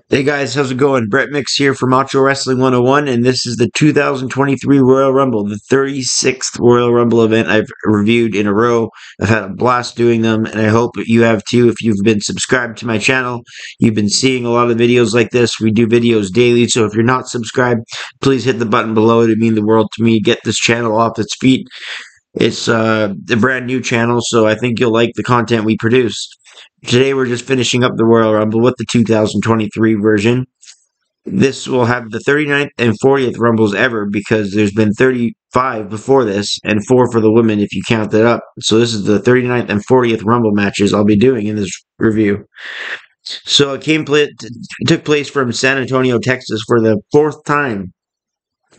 Hey guys, how's it going? Brett Mix here for Macho Wrestling 101, and this is the 2023 Royal Rumble, the 36th Royal Rumble event I've reviewed in a row. I've had a blast doing them, and I hope you have too. If you've been subscribed to my channel, you've been seeing a lot of videos like this. We do videos daily, so if you're not subscribed, please hit the button below. It'd mean the world to me. Get this channel off its feet. It's a brand new channel, so I think you'll like the content we produce. Today we're just finishing up the Royal Rumble with the 2023 version. This will have the 39th and 40th Rumbles ever because there's been 35 before this and 4 for the women if you count that up. So this is the 39th and 40th Rumble matches I'll be doing in this review. So it took place from San Antonio, Texas for the 4th time.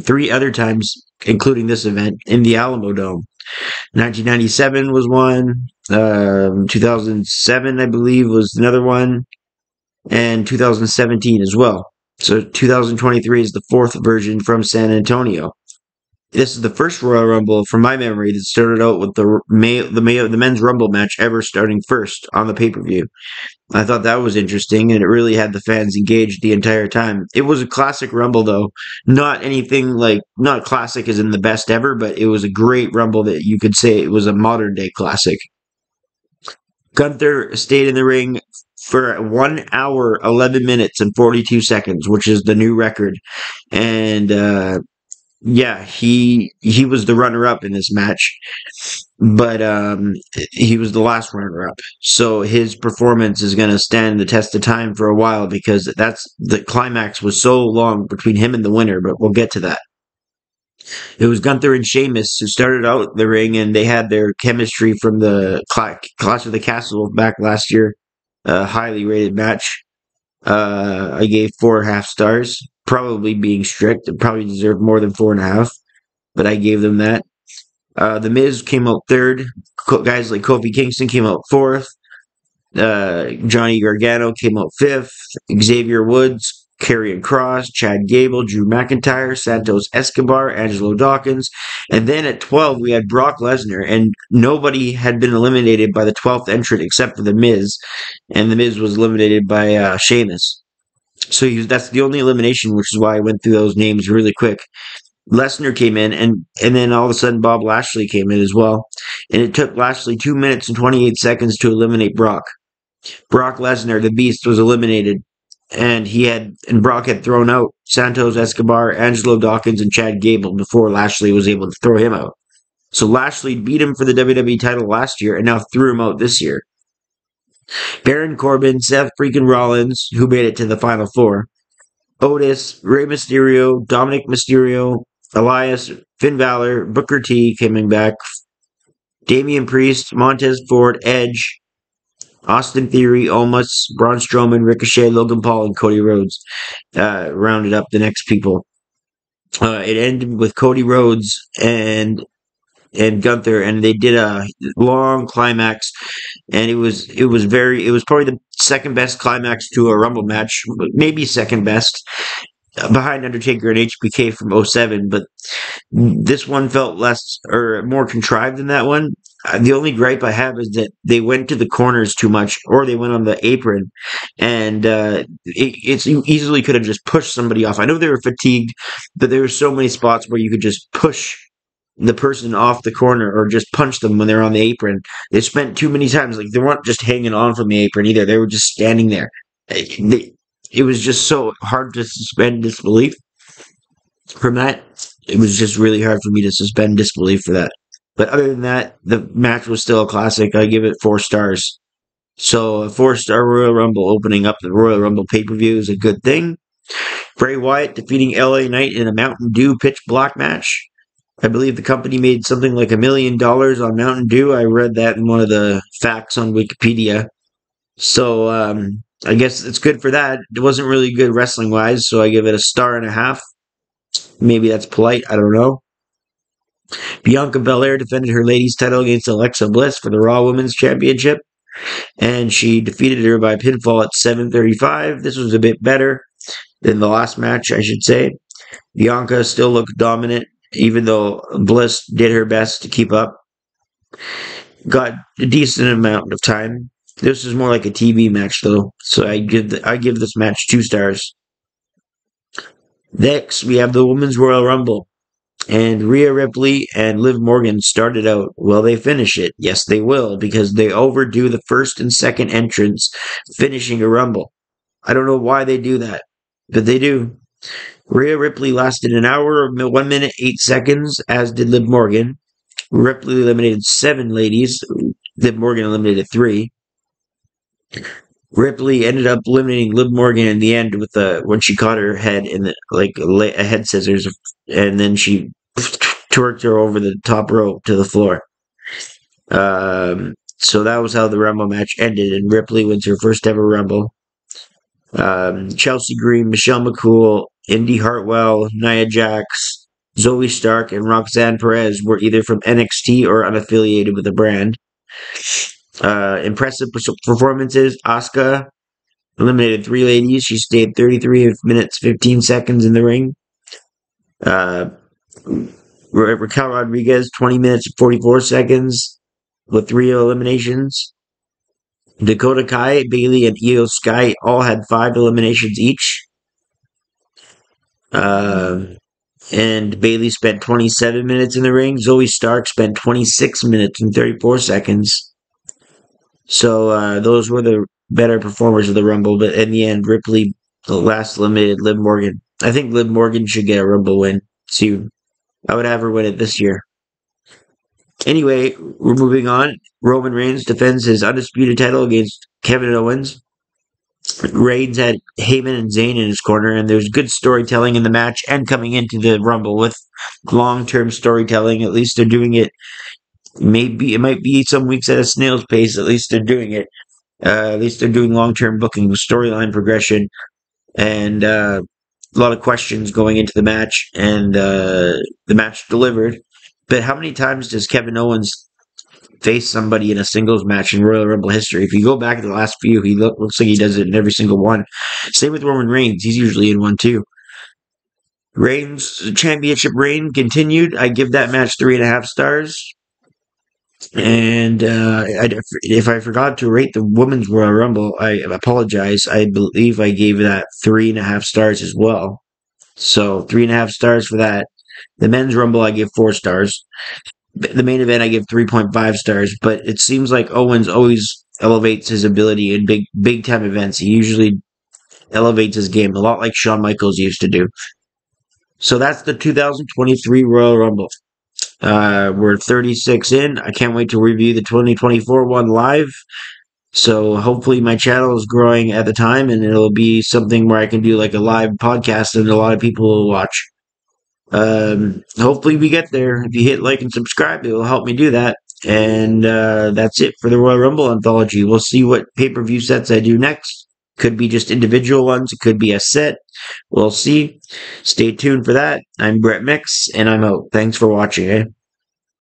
3 other times, including this event, in the Alamo Dome. 1997 was one. 2007, I believe, was another one. And 2017 as well. So 2023 is the 4th version from San Antonio. This is the first Royal Rumble, from my memory, that started out with the men's Rumble match ever starting first on the pay-per-view. I thought that was interesting, and it really had the fans engaged the entire time. It was a classic Rumble, though. Not anything like, not classic as in the best ever, but it was a great Rumble that you could say it was a modern-day classic. Gunther stayed in the ring for 1 hour, 11 minutes, and 42 seconds, which is the new record. And, yeah, he was the runner-up in this match, but he was the last runner-up. So his performance is going to stand the test of time for a while because the climax was so long between him and the winner, but we'll get to that. It was Gunther and Sheamus who started out the ring, and they had their chemistry from the Clash of the Castle back last year. A highly rated match. I gave 4.5 stars. Probably being strict. It probably deserved more than 4.5, but I gave them that. The Miz came out third. Guys like Kofi Kingston came out fourth. Johnny Gargano came out fifth. Xavier Woods, Karrion Kross, Chad Gable, Drew McIntyre, Santos Escobar, Angelo Dawkins. And then at 12, we had Brock Lesnar, and nobody had been eliminated by the 12th entrant except for The Miz. And The Miz was eliminated by Sheamus. So that's the only elimination, which is why I went through those names really quick. Lesnar came in, and then all of a sudden Bob Lashley came in as well. And it took Lashley 2 minutes and 28 seconds to eliminate Brock. Brock Lesnar, the Beast, was eliminated, and Brock had thrown out Santos Escobar, Angelo Dawkins, and Chad Gable before Lashley was able to throw him out. So Lashley beat him for the WWE title last year and now threw him out this year. Baron Corbin, Seth freaking Rollins, who made it to the Final Four, Otis, Rey Mysterio, Dominic Mysterio, Elias, Finn Balor, Booker T coming back, Damian Priest, Montez Ford, Edge, Austin Theory, Omos, Braun Strowman, Ricochet, Logan Paul, and Cody Rhodes rounded up the next people. It ended with Cody Rhodes and Gunther, and they did a long climax, and it was probably the second best climax to a Rumble match, maybe second best, behind Undertaker and HBK from 07, but this one felt less or more contrived than that one. The only gripe I have is that they went to the corners too much, or they went on the apron, and it easily could have just pushed somebody off. I know they were fatigued, but there were so many spots where you could just push the person off the corner or just punch them when they're on the apron. They spent too many times, like, they weren't just hanging on from the apron either. They were just standing there. It was just so hard to suspend disbelief from that. It was just really hard for me to suspend disbelief for that. But other than that, the match was still a classic. I give it 4 stars. So a 4-star Royal Rumble opening up the Royal Rumble pay-per-view is a good thing. Bray Wyatt defeating LA Knight in a Mountain Dew pitch black match. I believe the company made something like $1 million on Mountain Dew. I read that in one of the facts on Wikipedia. So, I guess it's good for that. It wasn't really good wrestling-wise, so I give it 1.5 stars. Maybe that's polite. I don't know. Bianca Belair defended her ladies' title against Alexa Bliss for the Raw Women's Championship, and she defeated her by pinfall at 7:35. This was a bit better than the last match, I should say. Bianca still looked dominant, even though Bliss did her best to keep up. Got a decent amount of time. This is more like a TV match, though. So I give this match 2 stars. Next, we have the Women's Royal Rumble. And Rhea Ripley and Liv Morgan started out. Will they finish it? Yes, they will, because they overdo the first and second entrance, finishing a Rumble. I don't know why they do that, but they do. Rhea Ripley lasted an hour, 1 minute, 8 seconds, as did Liv Morgan. Ripley eliminated 7 ladies. Liv Morgan eliminated 3. Ripley ended up eliminating Liv Morgan in the end with when she caught her head in a head scissors, and then she twerked her over the top rope to the floor. So that was how the Rumble match ended, and Ripley wins her first ever Rumble. Chelsea Green, Michelle McCool, Indy Hartwell, Nia Jax, Zoe Stark, and Roxanne Perez were either from NXT or unaffiliated with the brand. Impressive performances. Asuka eliminated 3 ladies. She stayed 33 minutes, 15 seconds in the ring. Raquel Rodriguez, 20 minutes, 44 seconds with 3 eliminations. Dakota Kai, Bayley, and Io Sky all had 5 eliminations each. And Bayley spent 27 minutes in the ring. Zoe Stark spent 26 minutes and 34 seconds. So those were the better performers of the Rumble. But in the end, Ripley, the last eliminated Liv Morgan. I think Liv Morgan should get a Rumble win soon. I would have her win it this year. Anyway, we're moving on. Roman Reigns defends his undisputed title against Kevin Owens. Reigns had Heyman and Zayn in his corner, and there's good storytelling in the match and coming into the Rumble with long-term storytelling. At least they're doing it. Maybe it might be some weeks at a snail's pace. At least they're doing it. At least they're doing long-term booking, storyline progression, and a lot of questions going into the match, and the match delivered. But how many times does Kevin Owens face somebody in a singles match in Royal Rumble history? If you go back to the last few, he looks like he does it in every single one. Same with Roman Reigns. He's usually in one too. Reigns' championship reign continued. I give that match 3.5 stars. And if I forgot to rate the Women's Royal Rumble, I apologize. I believe I gave that 3.5 stars as well. So 3.5 stars for that. The Men's Rumble, I give 4 stars. The main event, I give 3.5 stars. But it seems like Owens always elevates his ability in big time events. He usually elevates his game a lot like Shawn Michaels used to do. So that's the 2023 Royal Rumble. We're 36 in. I can't wait to review the 2024 one live. So hopefully my channel is growing at the time, and it'll be something where I can do like a live podcast and a lot of people will watch. Hopefully we get there. If you hit like and subscribe, it will help me do that. And that's it for the Royal Rumble anthology. We'll see what pay-per-view sets I do next. Could be just individual ones. It could be a set. We'll see. Stay tuned for that. I'm Brett Mix, and I'm out. Thanks for watching.